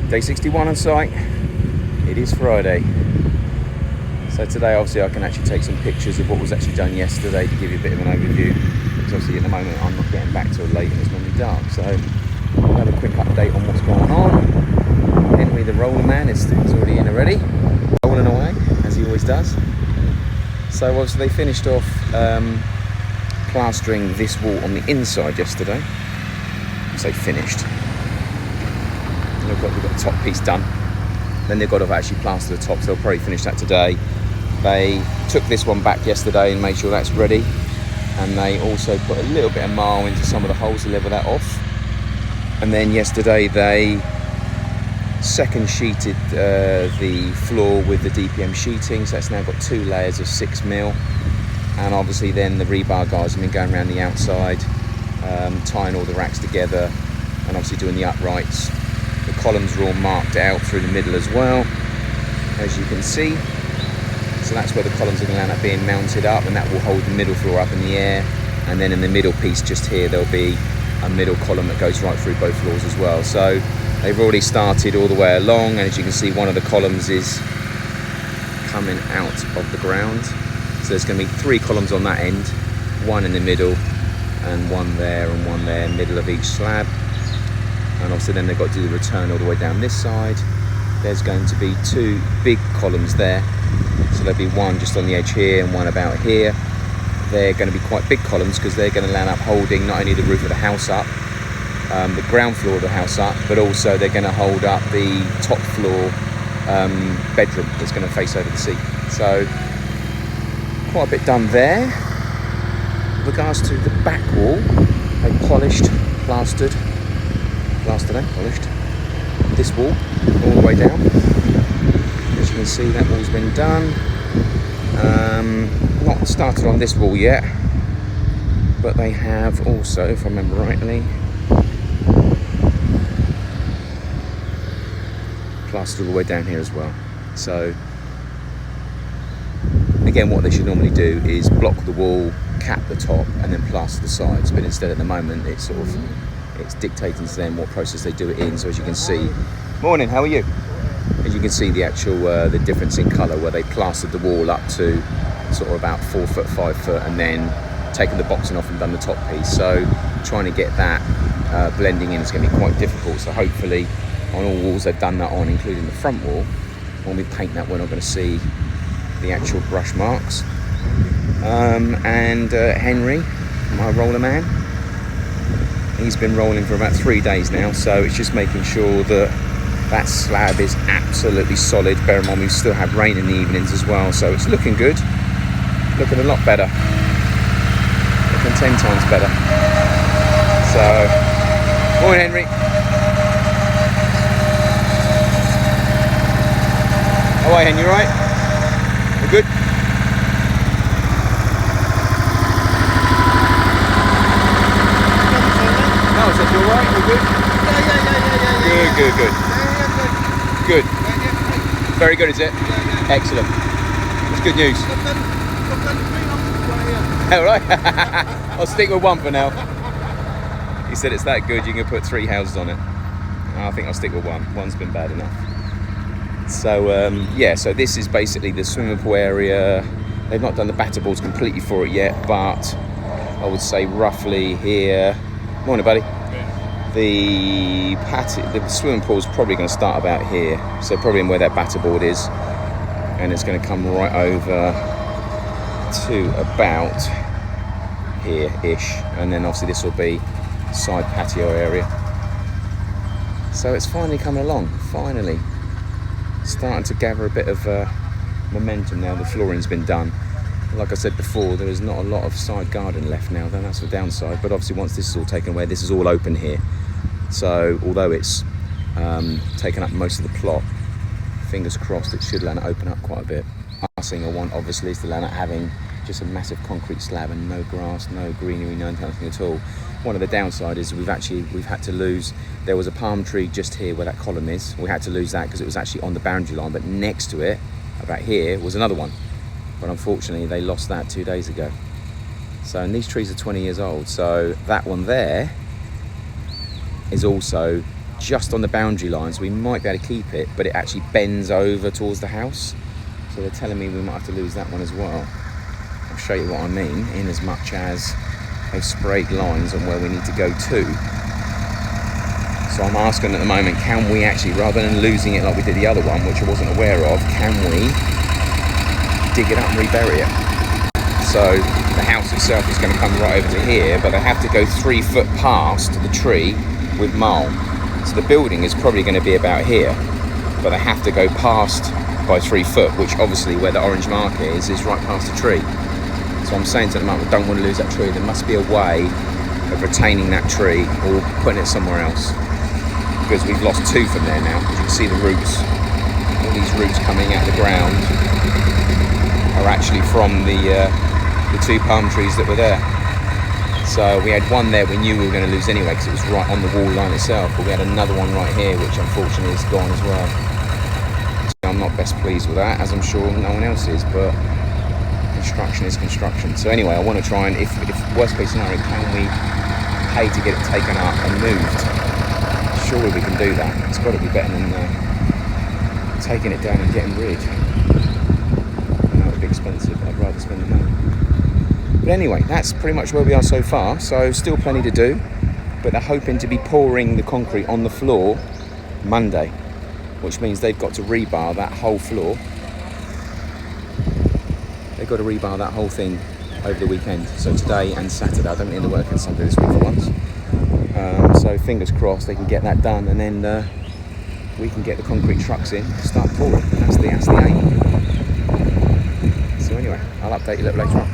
Day 61 on site. It is Friday. So today obviously I can actually take some pictures of what was actually done yesterday to give you a bit of an overview. Because obviously at the moment I'm not getting back till late and it's normally dark. So I'll have a quick update on what's going on. Henry the roller man is already in already. Rolling away, as he always does. So obviously they finished off plastering this wall on the inside yesterday. I say finished. We've got the top piece done. Then they've got to actually plaster the top, so they'll probably finish that today. They took this one back yesterday and made sure that's ready. And they also put a little bit of marl into some of the holes to level that off. And then yesterday they second sheeted the floor with the DPM sheeting, so that's now got 2 layers of 6mm. And obviously then the rebar guys have been going around the outside, tying all the racks together and obviously doing the uprights. The columns are all marked out through the middle as well, as you can see. So that's where the columns are going to end up being mounted up, and that will hold the middle floor up in the air. And then in the middle piece just here, there'll be a middle column that goes right through both floors as well. So they've already started all the way along, and as you can see, one of the columns is coming out of the ground. So there's going to be 3 columns on that end, 1 in the middle, and 1 there and 1 there, middle of each slab. And obviously then they've got to do the return all the way down this side. There's going to be 2 big columns there. So there'll be 1 just on the edge here and 1 about here. They're going to be quite big columns because they're going to land up holding not only the roof of the house up, the ground floor of the house up, but also they're going to hold up the top floor bedroom that's going to face over the sea. So quite a bit done there. With regards to the back wall, they polished, plastered this wall all the way down. As you can see, that wall's been done. Not started on this wall yet, but they have also, if I remember rightly, plastered all the way down here as well. So again, what they should normally do is block the wall, cap the top, and then plaster the sides. But instead, at the moment, it's dictating to them what process they do it in. So as you can see, morning, how are you? As you can see, the actual the difference in colour, where they plastered the wall up to sort of about 4 foot, 5 foot, and then taken the boxing off and done the top piece. So trying to get that blending in is going to be quite difficult. So hopefully on all walls they've done that on, including the front wall. When we paint that, we're not going to see the actual brush marks. Henry, my roller man, he's been rolling for about 3 days now, so it's just making sure that that slab is absolutely solid. Bear in mind we still have rain in the evenings as well, so it's looking good, looking a lot better, looking 10 times better. So, morning Henry. How are you, Henry, you alright? You good? No, is that you alright? You good? Yeah. Good. Good. Very good, is it? Excellent. That's good news. Alright. I'll stick with 1 for now. He said it's that good, you can put 3 houses on it. I think I'll stick with 1. 1's been bad enough. So, yeah, so this is basically the swimming pool area. They've not done the batter boards completely for it yet, but I would say roughly here. Morning, buddy. The swimming pool is probably going to start about here, so probably in where that batter board is, and it's going to come right over to about here-ish, and then obviously this will be side patio area. So it's finally coming along, finally. Starting to gather a bit of momentum now. The flooring's been done. Like I said before, there is not a lot of side garden left now, then that's the downside. But obviously once this is all taken away, this is all open here. So although it's taken up most of the plot, fingers crossed it should land open up quite a bit. Last thing I want obviously is to land up having just a massive concrete slab and no grass, no greenery, no nothing at all. One of the downsides is we've had to lose, there was a palm tree just here where that column is. We had to lose that because it was actually on the boundary line, but next to it, about here, was another one. But unfortunately they lost that 2 days ago. So, and these trees are 20 years old, so that one there is also just on the boundary lines. We might be able to keep it, but it actually bends over towards the house. So they're telling me we might have to lose that one as well. I'll show you what I mean, in as much as they've sprayed lines on where we need to go to. So I'm asking at the moment, can we actually, rather than losing it like we did the other one, which I wasn't aware of, can we dig it up and rebury it? So the house itself is going to come right over to here, but they have to go 3 foot past the tree with marl. So the building is probably going to be about here, but they have to go past by 3 foot, which obviously where the orange mark is right past the tree. So I'm saying to them, I don't want to lose that tree. There must be a way of retaining that tree or putting it somewhere else, because we've lost 2 from there now. You can see the roots, all these roots coming out of the ground are actually from the 2 palm trees that were there. So we had one there we knew we were going to lose anyway because it was right on the wall line itself, but we had another one right here which unfortunately is gone as well. So I'm not best pleased with that, as I'm sure no one else is, but construction is construction. So anyway, I want to try and, if worst case scenario, can we pay to get it taken up and moved? Surely we can do that. It's got to be better than taking it down and getting rid. I know it would be expensive, but I'd rather spend the money. But anyway, that's pretty much where we are so far. So still plenty to do, but they're hoping to be pouring the concrete on the floor Monday, which means they've got to rebar that whole floor. They've got to rebar that whole thing over the weekend. So today and Saturday. I don't think they're working Sunday this week for once. So fingers crossed they can get that done, and then we can get the concrete trucks in and start pouring. That's the aim. So anyway, I'll update you a little later on.